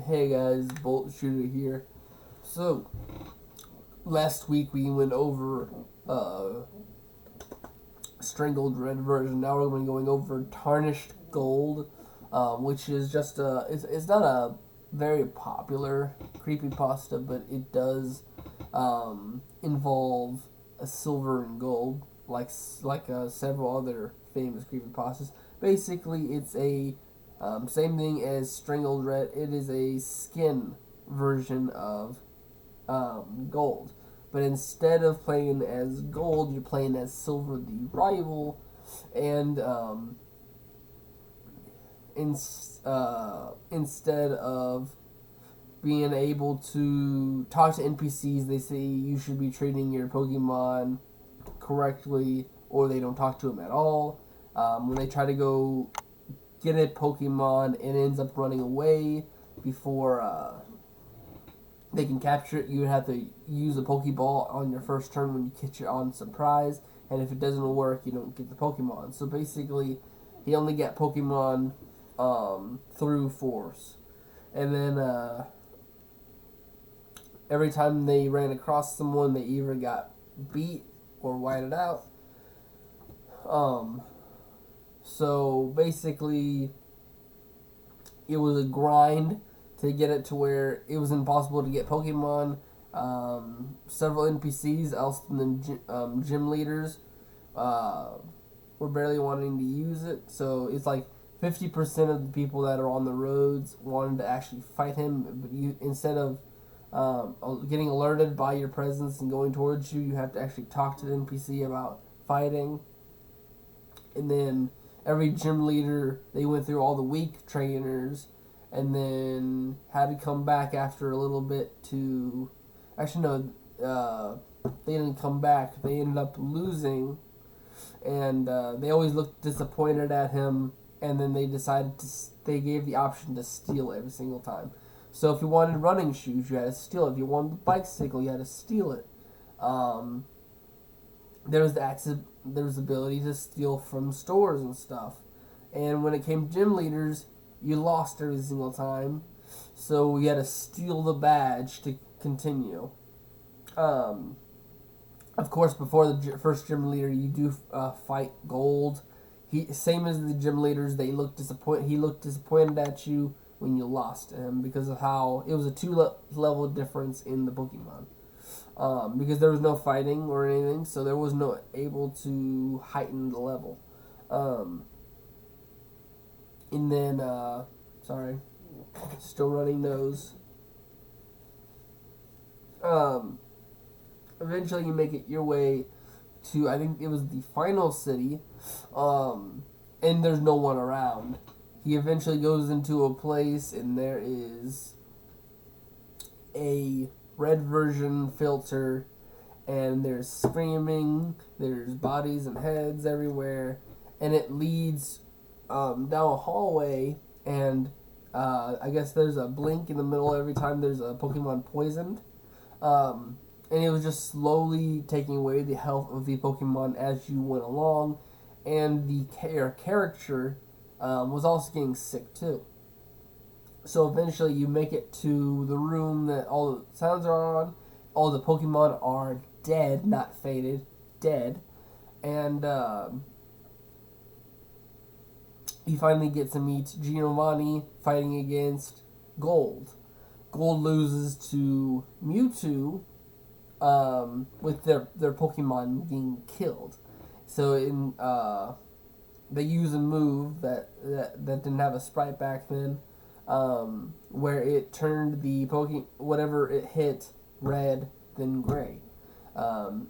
Hey guys, Bolt Shooter here. So, last week we went over Strangled Red version. Now we're going to be going over Tarnished Gold, which is just it's not a very popular creepypasta, but it does involve a silver and gold, like several other famous creepypastas. Basically, it's a same thing as Strangled Red. It is a skin version of gold. But instead of playing as gold, you're playing as silver, the rival. And instead of being able to talk to NPCs, they say you should be treating your Pokemon correctly, or they don't talk to them at all. When they try to go get a Pokemon, it ends up running away before they can capture it. You would have to use a Pokeball on your first turn when you catch it on surprise, and if it doesn't work, you don't get the Pokemon. So basically, he only got Pokemon through force. And then every time they ran across someone, they either got beat or whited out. So basically, it was a grind to get it to where it was impossible to get Pokemon. Several NPCs, else than the gym leaders, were barely wanting to use it. So it's like 50% of the people that are on the roads wanted to actually fight him, but instead of getting alerted by your presence and going towards you, you have to actually talk to the NPC about fighting. And then every gym leader, they went through all the weak trainers, and then had to come back after a little bit to... Actually, no, they didn't come back. They ended up losing, and they always looked disappointed at him, and then they decided to... They gave the option to steal every single time. So if you wanted running shoes, you had to steal it. If you wanted a bicycle, you had to steal it. There was the ability to steal from stores and stuff. And when it came to gym leaders, you lost every single time. So you had to steal the badge to continue. Of course, before the first gym leader, you do fight Gold. Same as the gym leaders, they looked disappointed. He looked disappointed at you when you lost him because of how it was a two-level difference in the Pokemon. Because there was no fighting or anything, so there was no able to heighten the level. And then, sorry, still running nose. Eventually, you make it your way to, I think it was the final city, and there's no one around. He eventually goes into a place, and there is a red version filter, and there's screaming, there's bodies and heads everywhere, and it leads down a hallway, and I guess there's a blink in the middle every time there's a Pokemon poisoned. And it was just slowly taking away the health of the Pokemon as you went along, and the character was also getting sick too. So eventually you make it to the room that all the sounds are on, all the Pokemon are dead, not faded, dead, and you finally get to meet Giovanni fighting against Gold. Gold loses to Mewtwo with their Pokemon being killed. So they use a move that didn't have a sprite back then, where it turned the whatever it hit red, then gray.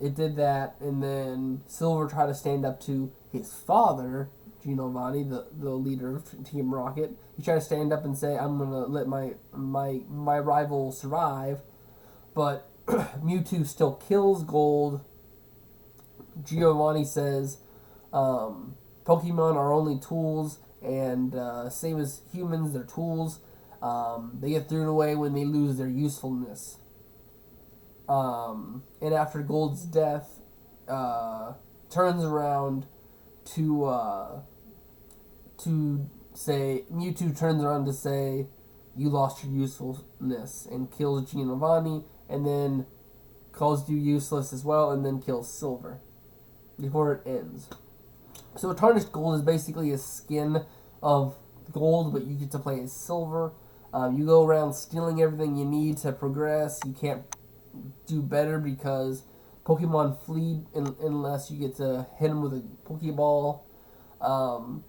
It did that, and then Silver tried to stand up to his father, Giovanni, the leader of Team Rocket. He tried to stand up and say, "I'm gonna let my rival survive," but Mewtwo still kills Gold. Giovanni says, "Pokemon are only tools, and same as humans, they're tools. They get thrown away when they lose their usefulness." And after Gold's death, turns around to say, Mewtwo turns around to say, you lost your usefulness, and kills Giovanni, and then calls you useless as well, and then kills Silver before it ends. So Tarnished Gold is basically a skin of gold, but you get to play as Silver. You go around stealing everything you need to progress. You can't do better because Pokemon flee unless you get to hit them with a Pokeball. Um,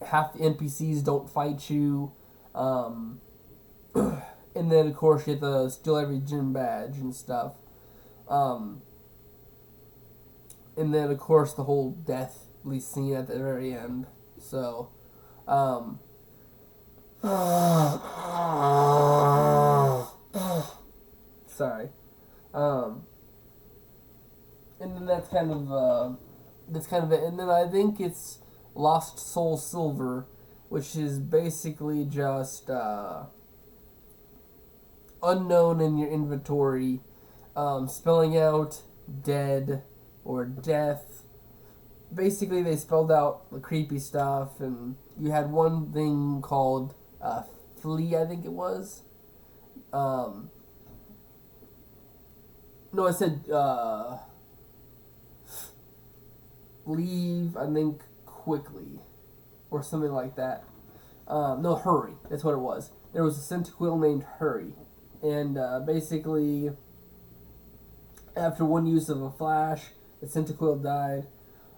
Half the NPCs don't fight you. Um, and then, of course, you have to steal every gym badge and stuff. Um, and then, of course, the whole deathly scene at the very end. So, um, sorry. Um, and then that's kind of it. And then I think it's Lost Soul Silver, which is basically just unknown in your inventory, spelling out dead or death. Basically, they spelled out the creepy stuff, and you had one thing called Flea, I think it was. No, it said leave, I think, quickly, or something like that. No, Hurry. That's what it was. There was a Centiquil named Hurry, and basically, after one use of a flash, the Centiquil died.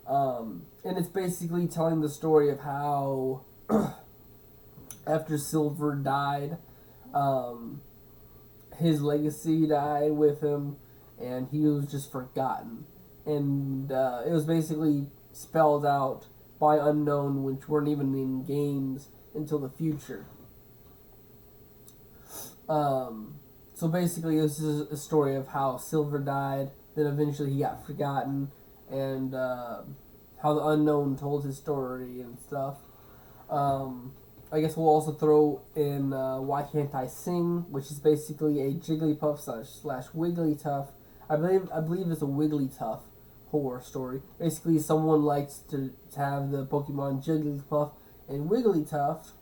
And it's basically telling the story of how after Silver died, his legacy died with him, and he was just forgotten. And it was basically spelled out by unknown, which weren't even in games until the future. So basically, this is a story of how Silver died, then eventually he got forgotten, and how the unknown told his story and stuff. I guess we'll also throw in Why Can't I Sing, which is basically a Jigglypuff slash Wigglytuff. I believe it's a Wigglytuff horror story. Basically, someone likes to have the Pokemon Jigglypuff and Wigglytuff.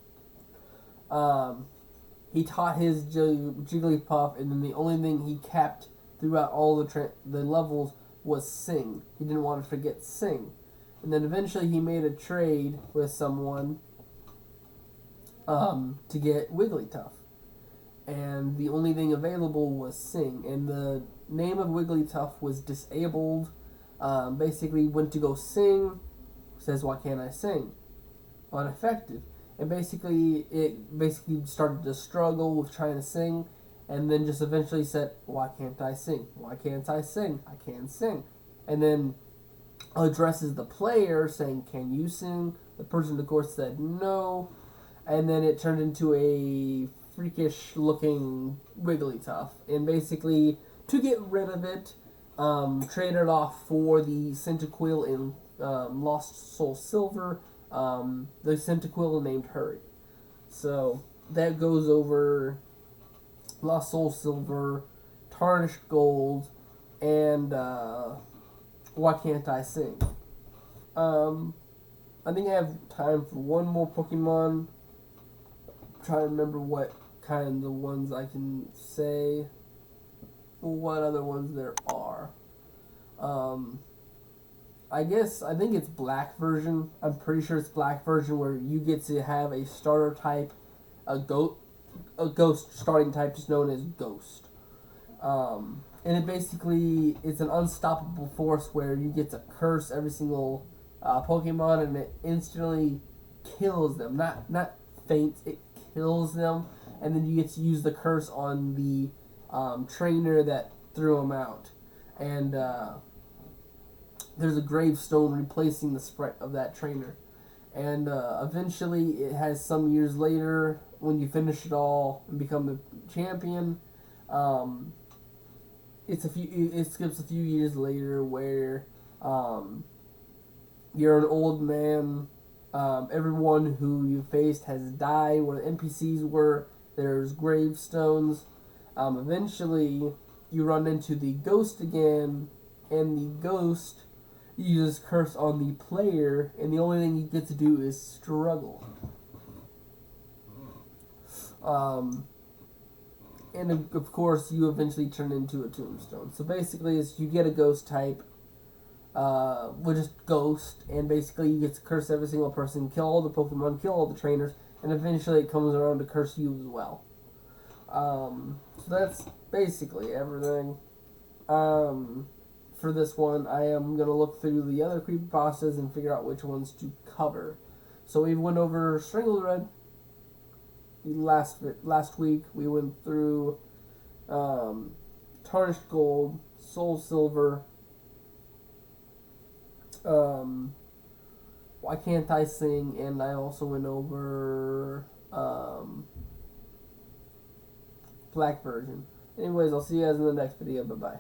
He taught his Jigglypuff, and then the only thing he kept throughout all the levels was Sing. He didn't want to forget Sing. And then eventually he made a trade with someone to get Wigglytuff. And the only thing available was Sing. And the name of Wigglytuff was disabled. Basically went to go sing. Says, why can't I sing? Unaffected. And basically, it started to struggle with trying to sing, and then just eventually said, why can't I sing? Why can't I sing? I can't sing. And then addresses the player saying, can you sing? The person, of course, said no. And then it turned into a freakish looking Wigglytuff. And basically, to get rid of it, traded off for the Centiquil in Lost Soul Silver, the Centiquil named Hurry. So that goes over Lost Soul Silver, Tarnished Gold, and Why Can't I Sing? I think I have time for one more Pokemon. I'm trying to remember what kind of ones I can say. What other ones there are. I think it's black version. I'm pretty sure it's black version where you get to have a starter type, a ghost starting type, just known as Ghost. And it basically it's an unstoppable force where you get to curse every single Pokemon, and it instantly kills them. Not faints, it kills them, and then you get to use the curse on the trainer that threw them out, and there's a gravestone replacing the sprite of that trainer. And eventually, it has some years later, when you finish it all and become the champion, it skips a few years later where you're an old man. Everyone who you faced has died. Where the NPCs were, there's gravestones. Eventually, you run into the ghost again, and the ghost uses curse on the player, and the only thing you get to do is struggle. Um, and of course, you eventually turn into a tombstone. So basically, is you get a ghost type, which is ghost, and basically you get to curse every single person, kill all the Pokemon, kill all the trainers, and eventually it comes around to curse you as well. So that's basically everything. For this one, I am gonna look through the other creepypastas and figure out which ones to cover. So we went over Strangled Red last week. We went through Tarnished Gold, Soul Silver. Why Can't I Sing? And I also went over Black Version. Anyways, I'll see you guys in the next video. Bye bye.